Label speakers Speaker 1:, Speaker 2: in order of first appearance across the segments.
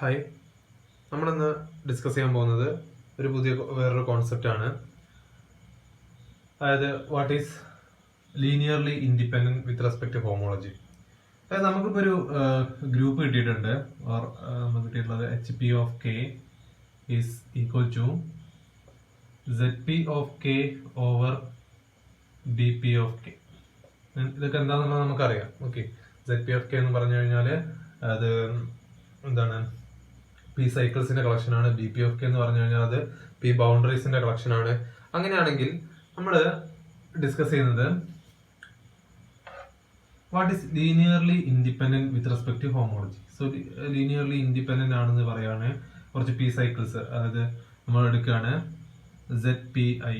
Speaker 1: Hi, നമ്മളിന്ന് discuss ചെയ്യാൻ പോകുന്നത് വേറൊരു കോൺസെപ്റ്റ് ആണ്. അതായത് what is linearly independent with respect to homology. അതായത് നമുക്കിപ്പോൾ ഒരു ഗ്രൂപ്പ് കിട്ടിയിട്ടുണ്ട്. നമുക്ക് കിട്ടിയിട്ടുള്ളത് HP of K is equal to ZP of K over BP of K. ഇതൊക്കെ എന്താണെന്നുള്ളത് നമുക്കറിയാം. ഓക്കെ, ZP ഓഫ് K എന്ന് പറഞ്ഞു കഴിഞ്ഞാൽ അത് എന്താണ്, P സൈക്കിൾസിന്റെ കളക്ഷൻ ആണ്. BP ഓഫ് K എന്ന് പറഞ്ഞു കഴിഞ്ഞാൽ അത് P ബൗണ്ടറീസിന്റെ കളക്ഷൻ ആണ്. അങ്ങനെയാണെങ്കിൽ നമ്മൾ ഡിസ്കസ് ചെയ്യുന്നത് what is linearly independent with respect to homology. So linearly independent ആണെന്ന് പറയാണ് കുറച്ച് P സൈക്കിൾസ്. അതായത് നമ്മൾ എടുക്കുകയാണ് ZPI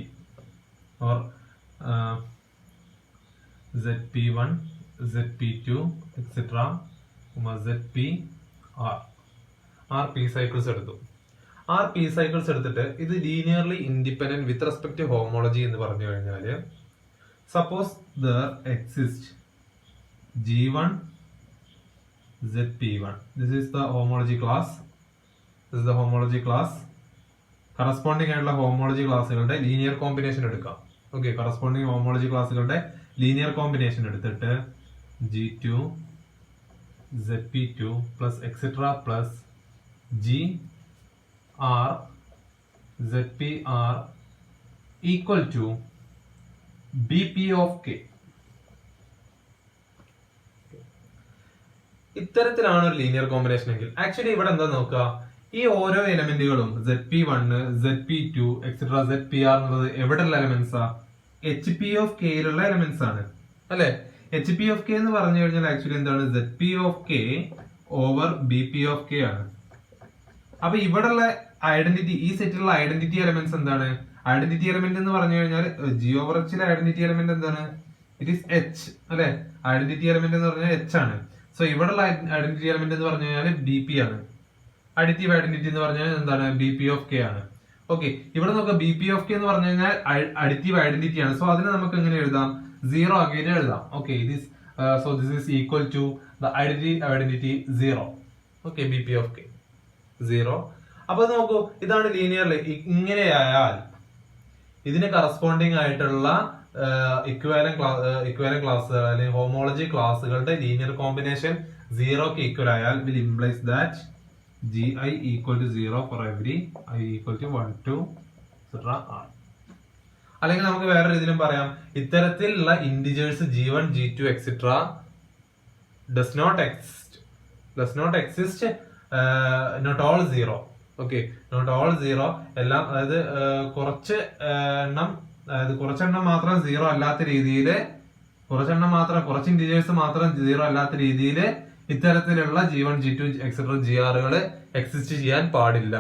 Speaker 1: or ZP1, ZP2 etcetera ZPR. P cycles എടുത്തു. P സൈക്കിൾസ് എടുത്തിട്ട് ഇത് linearly independent with respect to homology എന്ന് പറഞ്ഞു കഴിഞ്ഞാൽ, suppose there exist G1 ZP1. This is the homology class. This is the homology class. Corresponding ആയിട്ടുള്ള homology ക്ലാസ്സുകളുടെ linear combination എടുക്കാം. Okay, corresponding homology ക്ലാസ്സുകളുടെ ലീനിയർ കോമ്പിനേഷൻ എടുത്തിട്ട് G2 ZP2 plus etcetera plus GR ZPR equal to BP of K. ഇത്തരത്തിലാണ് ഒരു linear combination എങ്കിൽ actually ഇവിടെ എന്താ നോക്കുക, ഈ ഓരോ എലമെന്റുകളും ZP1, ZP2 എക്സെട്ര ZPR എന്നുള്ളത് എവിടെയുള്ള എലമെന്റ്സാ? HP ഓഫ് കെയിലുള്ള എലമെന്റ്സ് ആണ് അല്ലെ. HP ഓഫ് K എന്ന് പറഞ്ഞു കഴിഞ്ഞാൽ ആക്ച്വലി എന്താണ്, ZP of K over BP of K ആണ്. അപ്പൊ ഇവിടെയുള്ള ഐഡന്റിറ്റി, ഈ സെറ്റിലുള്ള ഐഡന്റിറ്റി എലമെന്റ്സ് എന്താണ്? ഐഡന്റിറ്റി എലമെന്റ് എന്ന് പറഞ്ഞു കഴിഞ്ഞാൽ G ഓവർ Hലെ ഐഡന്റിറ്റി എലമെന്റ് എന്താണ്? ഇറ്റ് ഈസ് H അല്ലെ. ഐഡന്റിറ്റി എലമെന്റ് എന്ന് പറഞ്ഞാൽ H ആണ്. സോ ഇവിടെയുള്ള ഐഡന്റിറ്റി എലമെന്റ് എന്ന് പറഞ്ഞു കഴിഞ്ഞാൽ BP ആണ്. അഡിറ്റീവ് ഐഡന്റിറ്റി എന്ന് പറഞ്ഞാൽ എന്താണ്? BP ഓഫ് K ആണ്. ഓക്കെ, ഇവിടെ നോക്കുക, BP ഓഫ് K എന്ന് പറഞ്ഞു കഴിഞ്ഞാൽ അഡിറ്റീവ് ഐഡന്റിറ്റി ആണ്. സോ അതിനെ നമുക്ക് എങ്ങനെ എഴുതാം? 0 ആക്കിയിട്ട് എഴുതാം. Okay, so this is equal to the identity 0. Okay, BP of K 0. അപ്പൊ നോക്കൂ, ഇതാണ് ലീനിയർലി. ഇങ്ങനെയായാൽ ഇതിന് കറസ്പോണ്ടിങ് ആയിട്ടുള്ള ഇക്വാലന്റ് ക്ലാസ്സുകൾ അല്ലെങ്കിൽ ഹോമോളജി ക്ലാസ്സുകളുടെ ലീനിയർ കോമ്പിനേഷൻ 0ക്ക് ഈക്വൽ ആയാൽ will implies that GI equal to 0 for every I equal to 1, 2, etc. R. അല്ലെങ്കിൽ നമുക്ക് വേറെ രീതിയിലും പറയാം, ഇത്തരത്തിലുള്ള integers G1, G2 etcetera does not exist not all 0. Okay, not all 0 എല്ലാം, അതായത് കുറച്ചെണ്ണം മാത്രം 0 അല്ലാത്ത രീതിയിൽ, കുറച്ച് ഇന്റിജേഴ്സ് മാത്രം 0 അല്ലാത്ത രീതിയിൽ ഇത്തരത്തിലുള്ള G1, G2 എക്സെട്ര GRകൾ എക്സിസ്റ്റ് ചെയ്യാൻ പാടില്ല.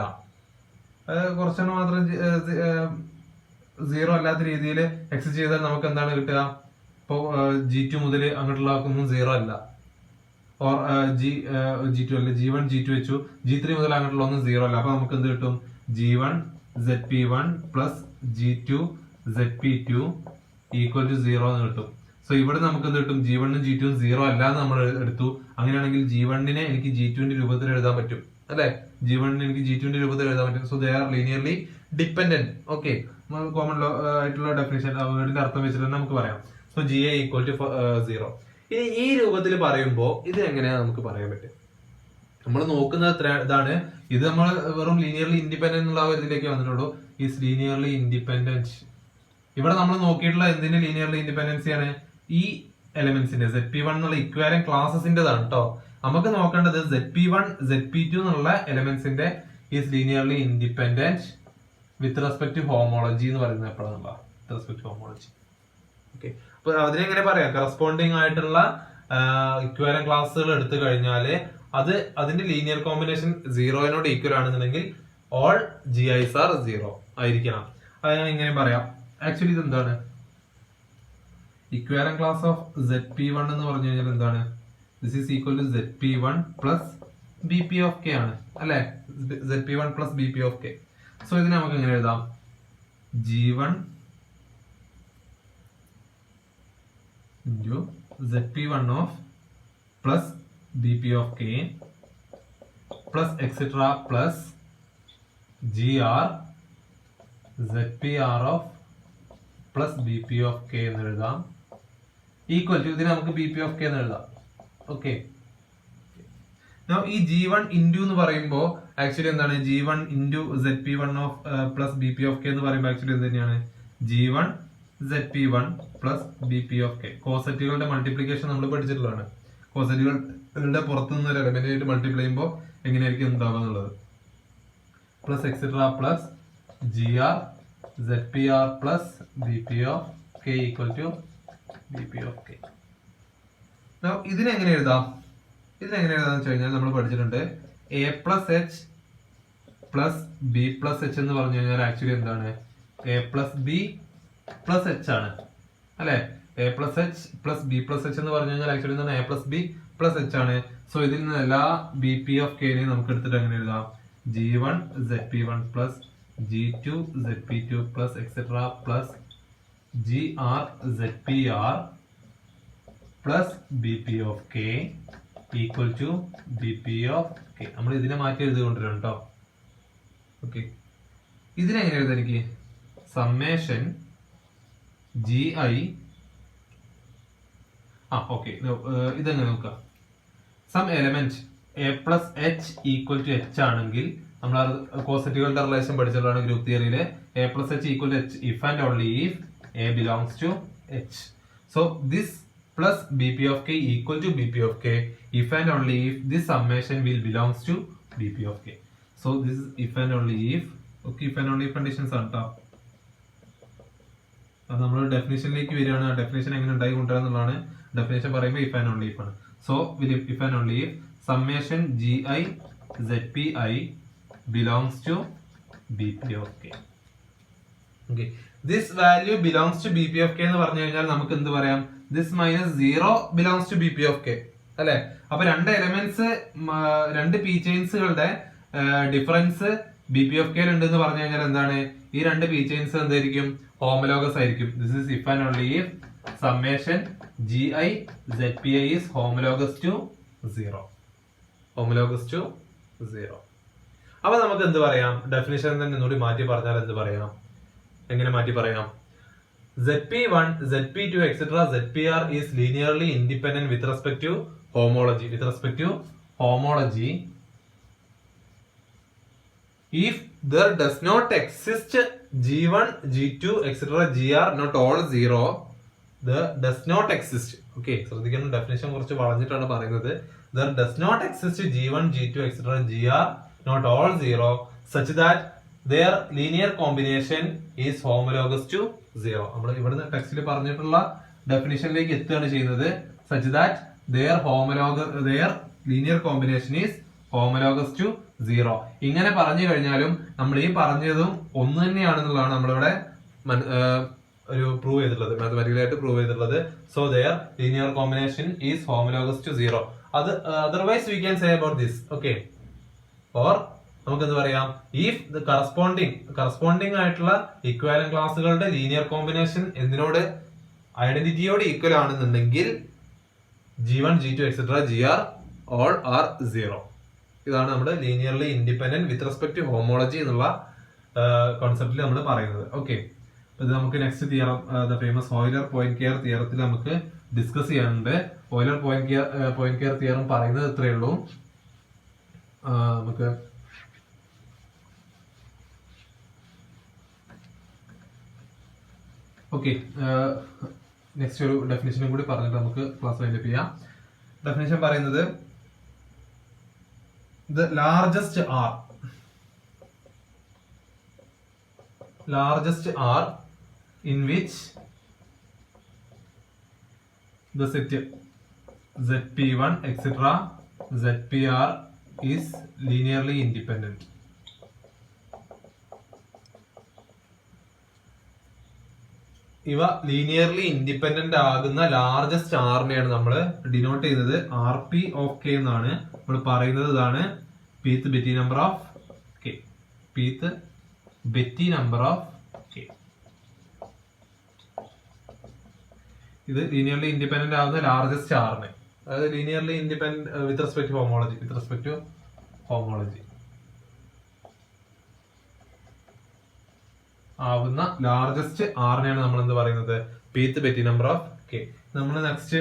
Speaker 1: കുറച്ചെണ്ണം മാത്രം 0 അല്ലാത്ത രീതിയിൽ എക്സിസ്റ്റ് ചെയ്താൽ നമുക്ക് എന്താണ് കിട്ടുക? ഇപ്പോ G2 മുതൽ അങ്ങോട്ടുള്ള ഒന്നും 0 അല്ല, ഓർ G2 അല്ല, G1 G2 വെച്ചു, G3 മുതൽ അങ്ങോട്ടുള്ള ഒന്നും 0 അല്ല. അപ്പൊ നമുക്ക് എന്ത് കിട്ടും? G1 ZP1 plus G2 ZP2 equal to 0 എന്ന് കിട്ടും. സോ ഇവിടെ നമുക്ക് എന്ത് കിട്ടും? G1 ഉം G2 ഉം 0 അല്ല എന്ന് നമ്മൾ എടുത്തു. അങ്ങനെയാണെങ്കിൽ G1 എനിക്ക് G2 ന്റെ രൂപത്തിൽ എഴുതാൻ പറ്റും അല്ലെ. G1 എനിക്ക് G2 ന്റെ രൂപത്തിൽ എഴുതാൻ പറ്റും. So they are linearly dependent. Okay, common ആയിട്ടുള്ള ഡെഫിനിഷൻ, വേർഡിന്റെ അർത്ഥം വെച്ചിട്ട് നമുക്ക് പറയാം. So GI equal to 0. ഇനി ഈ രൂപത്തിൽ പറയുമ്പോൾ ഇത് എങ്ങനെയാ നമുക്ക് പറയാൻ പറ്റും? നമ്മൾ നോക്കുന്നത് ഇതാണ്. ഇത് നമ്മൾ വെറും ലീനിയർലി ഇൻഡിപെൻഡന്റ് എന്നുള്ള ഇതിലേക്ക് വന്നിട്ടുള്ളൂ. Is linearly independent. ഇവിടെ നമ്മൾ നോക്കിയിട്ടുള്ള എന്തിന്റെ ലീനിയർലി ഇൻഡിപെൻഡൻസിയാണ്? ഈ എലമെന്റ്സിന്റെ ZP1 എന്നുള്ള ഇക്വാലന്റ് ക്ലാസസിന്റെതാണ് കേട്ടോ. നമുക്ക് നോക്കേണ്ടത് ZP1, ZP2 എന്നുള്ള എലമെന്റ്സിന്റെ is linearly independent with respect to homology എന്ന് പറയുന്നത് എപ്പോഴാണുള്ള with respect to homology. Okay, അപ്പൊ അതിനെങ്ങനെ പറയാം? കറസ്പോണ്ടിങ് ആയിട്ടുള്ള ഇക്വാലന്റ് ക്ലാസ്സുകൾ എടുത്തു കഴിഞ്ഞാൽ അതിന്റെ ലീനിയർ കോമ്പിനേഷൻ 0നോട് ഈക്വൽ ആണെന്നുണ്ടെങ്കിൽ ഓൾ GIs ആർ 0 ആയിരിക്കണം. അത് ഇങ്ങനെ പറയാം. ആക്ച്വലി ഇത് എന്താണ്? ഇക്വാലന്റ് ക്ലാസ് ഓഫ് ZP1 എന്ന് പറഞ്ഞു കഴിഞ്ഞാൽ എന്താണ്? This is equal to ZP1 plus BP of K ആണ് അല്ലെ. ZP1 plus BP of K. So ഇതിനെ നമുക്ക് എങ്ങനെ എഴുതാം? G1 into ZP1 of plus BP of K plus etcetera plus GR ZPR of plus BP of K എന്ന് എഴുതാം. Equal to ഇതിന് നമുക്ക് BP ഓഫ് K എന്ന് എഴുതാം. ഓക്കെ, ഈ G1 ഇൻറ്റു എന്ന് പറയുമ്പോൾ ആക്ച്വലി എന്താണ് G1 into ZP1 of plus BP of K എന്ന് പറയുമ്പോൾ ആക്ച്വലി എന്ത് തന്നെയാണ് G1 ZP1 plus BP of K. കോസെറ്റുകളുടെ മൾട്ടിപ്ലിക്കേഷൻ നമ്മൾ പഠിച്ചിട്ടുള്ളതാണ്. കോസെറ്റുകളുടെ പുറത്തു നിന്ന് ഒരു എലമെന്റ് ആയിട്ട് മൾട്ടിപ്ലൈ ചെയ്യുമ്പോൾ എങ്ങനെയായിരിക്കും ഉണ്ടാവുക എന്നുള്ളത്. Plus etcetera plus GR ZPR plus BP of K equal to BP of K. ഇതിനെങ്ങനെ എഴുതാം? ഇതിനെങ്ങനെ എഴുതാന്ന് വെച്ച് കഴിഞ്ഞാൽ നമ്മൾ പഠിച്ചിട്ടുണ്ട് A plus H plus B plus H എന്ന് പറഞ്ഞു കഴിഞ്ഞാൽ ആക്ച്വലി എന്താണ് A plus B plus H ആണ് അല്ലെ. A plus H plus B plus H എന്ന് പറഞ്ഞു കഴിഞ്ഞാൽ ആക്ച്വലി എന്താണ് A plus B plus H ആണ്. സോ ഇതിൽ നിന്ന് എല്ലാ BP ഓഫ് K നെയും നമുക്ക് എടുത്തിട്ട് എങ്ങനെ എഴുതാം G1 ZP1 plus G2 ZP2 plus etcetera plus GR ZPR plus BP of K equal to BP of K. നമ്മൾ ഇതിനെ മാറ്റി എഴുതിക്കൊണ്ടിരുന്നു കേട്ടോ. ഓക്കെ, ഇതിനെങ്ങനെ എഴുതാം? എനിക്ക് സമ്മേഷൻ GI ഓക്കെ, ഇതെങ്ങനെ നോക്കാം. Some element A plus H equal to H ആണെങ്കിൽ നമ്മൾ കോസെറ്റുകളുടെ റിലേഷൻ പഠിച്ചിട്ടുള്ള ഗ്രൂപ്പ് തിയറിയിലെ A plus H equal to H if and only if A belongs to H. So this plus BP of K equal to BP of K if and only if this summation will belongs to BP of K. So this is if and only if. Okay, if and only if conditions ആണ് ട്ടോ. അത് നമ്മൾ ഡെഫിനിഷനിലേക്ക് വരികയാണ്. ആ definition എങ്ങനെ ഉണ്ടായി കൊണ്ടുവരാന്നുള്ളതാണ്. Definition പറയുമ്പോൾ if and only if ആണ്. So if and only if summation GI ZPI belongs to BP of K. Okay, this value belongs to BP of K എന്ന് പറഞ്ഞു കഴിഞ്ഞാൽ നമുക്ക് എന്ത് പറയാം? This minus 0 belongs to BP of K അല്ലെ. അപ്പൊ രണ്ട് എലമെന്റ്സ്, രണ്ട് P ചെയിൻസുകളുടെ ഡിഫറൻസ് BP of K ഉണ്ട് എന്ന് പറഞ്ഞു കഴിഞ്ഞാൽ എന്താണ് ഈ രണ്ട് P ചെയിൻസ് എന്തായിരിക്കും? ഹോമോലോഗസ് ആയിരിക്കും. This is if and only if summation GI ZPI is homologous to 0. Homologous to 0. അപ്പൊ നമുക്ക് എന്ത് പറയാം? ഡെഫിനിഷൻ തന്നെ ഒന്നുകൂടി മാറ്റി പറഞ്ഞാൽ എന്ത് പറയാം? എങ്ങനെ മാറ്റി പറയാം? ZP1, ZP2, etc. ZPR is linearly independent with respect to homology. With respect to homology, if there does not exist G1, G2, etc. GR not all 0, there does not exist. Okay, ശ്രദ്ധിക്കണം, definition കുറച്ച് വളഞ്ഞിട്ടാണ് പറയുന്നത്. There does not exist G1, G2, etc. GR not all 0 such that their linear combination is homologous to 0. നമ്മൾ ഇവിടുന്ന് ടെക്സ്റ്റിൽ പറഞ്ഞിട്ടുള്ള ഡെഫിനിഷനിലേക്ക് എത്തുകയാണ് ചെയ്യുന്നത്. such that their linear combination is homologous to 0. ഇങ്ങനെ പറഞ്ഞു കഴിഞ്ഞാലും നമ്മൾ ഈ പറഞ്ഞതും ഒന്ന് തന്നെയാണെന്നുള്ളതാണ് നമ്മളിവിടെ ഒരു പ്രൂവ് ചെയ്തിട്ടുള്ളത്, മാത്തമാറ്റിക്കലായിട്ട് പ്രൂവ് ചെയ്തിട്ടുള്ളത്. So their linear combination is homologous to 0. അത് otherwise we can say about this. Okay, or നമുക്ക് എന്ത് പറയാം? ഇഫ് ദ കറസ്പോണ്ടിങ് ആയിട്ടുള്ള ഇക്വാലന്റ് ക്ലാസുകളുടെ ലീനിയർ കോമ്പിനേഷൻ എന്തിനോട് ഐഡന്റിറ്റിയോട് ഈക്വൽ ആണെന്നുണ്ടെങ്കിൽ G1, G2, etc. GR all are 0. ഇതാണ് നമ്മുടെ linearly independent with respect to homology എന്നുള്ള കോൺസെപ്റ്റിൽ നമ്മൾ പറയുന്നത്. ഓക്കെ, ഇത് നമുക്ക് next theorem, the famous Euler Poincaré തിയറത്തിൽ നമുക്ക് ഡിസ്കസ് ചെയ്യാനുണ്ട്. ഓയിലർ പോയിന്റ് കെയർ തിയറം പറയുന്നത് ഇത്രയേ ഉള്ളൂ. നമുക്ക് ഓക്കെ, നെക്സ്റ്റ് ഒരു ഡെഫിനിഷനും കൂടി പറഞ്ഞിട്ട് നമുക്ക് ക്ലാസ് വൈൻഡപ്പ് ചെയ്യാം. ഡെഫിനിഷൻ പറയുന്നത് the largest R in which the set ZP1 etc. ZPR is linearly independent. ഇവ ലീനിയർലി ഇൻഡിപെൻഡന്റ് ആകുന്ന ലാർജസ്റ്റ് ആറിനെയാണ് നമ്മൾ ഡിനോട്ട് ചെയ്യുന്നത് RP ഓഫ് K എന്നാണ് നമ്മൾ പറയുന്നത്. ഇതാണ് pth Betti number of K. pth Betti number of K. ഇത് ലീനിയർലി ഇൻഡിപെൻഡന്റ് ആകുന്ന ലാർജസ്റ്റ് ആറിനെ, അതായത് linearly independent with respect to homology, with respect to homology ആവുന്ന ലാർജസ്റ്റ് ആറിനെയാണ് നമ്മൾ എന്ത് പറയുന്നത്, pth Betti number of K. നമ്മൾ നെക്സ്റ്റ്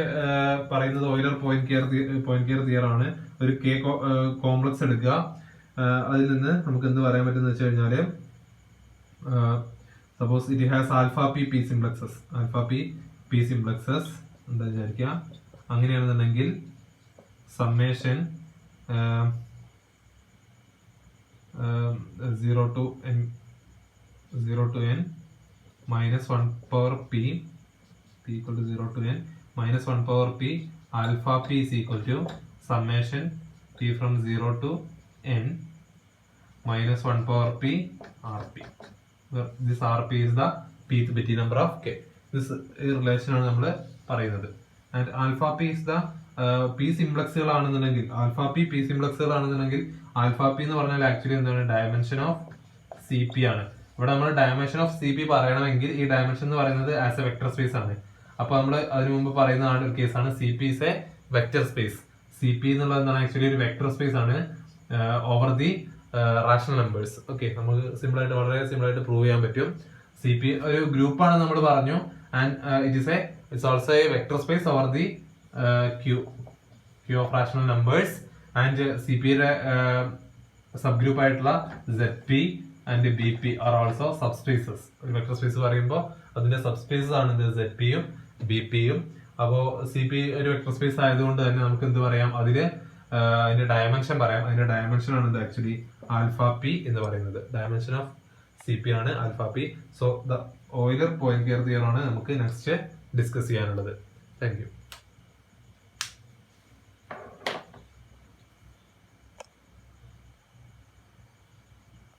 Speaker 1: പറയുന്നത് ഓയിലർ പോയിന്റ് കെയർ തിയർ ആണ്. ഒരു കെ കോംപ്ലക്സ് എടുക്കുക, അതിൽ നിന്ന് നമുക്ക് എന്ത് പറയാൻ പറ്റുന്ന വെച്ച് കഴിഞ്ഞാല് suppose it has alpha P simplexes, alpha P simplexes എന്താ വിചാരിക്കുക. അങ്ങനെയാണെന്നുണ്ടെങ്കിൽ summation 0 to n minus 1 power p equal to 0 to n minus 1 power p alpha p is equal to summation p from 0 to n minus 1 power p rp. This rp is the pth Betti number of k. This relation ആണ് നമ്മൾ പറയുന്നത്. And alpha p is the p സിംപ്ലക്സുകൾ ആണെന്നുണ്ടെങ്കിൽ, alpha P സിംപ്ലക്സുകൾ ആണെന്നുണ്ടെങ്കിൽ alpha P എന്ന് പറഞ്ഞാൽ actually എന്താണ്, dimension of C P ആണ്. ഇവിടെ നമ്മൾ ഡയമെൻഷൻ ഓഫ് സി പി പറയണമെങ്കിൽ ഈ ഡയമെൻഷൻ എന്ന് പറയുന്നത് ആസ് എ വെക്ടർ സ്പേസ് ആണ്. അപ്പൊ നമ്മൾ അതിനു മുമ്പ് പറയുന്ന ഒരു കേസാണ് C P is A vector space. C P എന്നുള്ളത് എന്താണ്, ആക്ച്വലി ഒരു വെക്ടർ സ്പേസ് ആണ് over the rational numbers. Okay, നമുക്ക് വളരെ സിമ്പിൾ ആയിട്ട് പ്രൂവ് ചെയ്യാൻ പറ്റും. സി പി ഒരു ഗ്രൂപ്പാണ് നമ്മൾ പറഞ്ഞു. And it's also a vector space over the Q of rational numbers. And C പിയുടെ സബ് ഗ്രൂപ്പ് ആയിട്ടുള്ള ZP and BP are also subspaces. ഒരു വെക്ടർ സ്പേസ് പറയുമ്പോൾ അതിന്റെ സബ്സ്പേസസ് ആണ് ഇത് ZP യും BP യും. അപ്പോ CP ഒരു വെക്ടർ സ്പേസ് ആയതുകൊണ്ട് തന്നെ നമുക്ക് എന്ത് പറയാം, അതിന്റെ ഡയമെൻഷൻ പറയാം. അതിന്റെ ഡയമെൻഷൻ ആണ് ഇത് ആക്ച്വലി ആൽഫ പി എന്ന് പറയുന്നത്. ഡയമെൻഷൻ ഓഫ് CP ആണ് alpha P. So the Euler Poincaré theorem ആണ് നമുക്ക് നെക്സ്റ്റ് ഡിസ്കസ് ചെയ്യാനുള്ളത്. Thank U.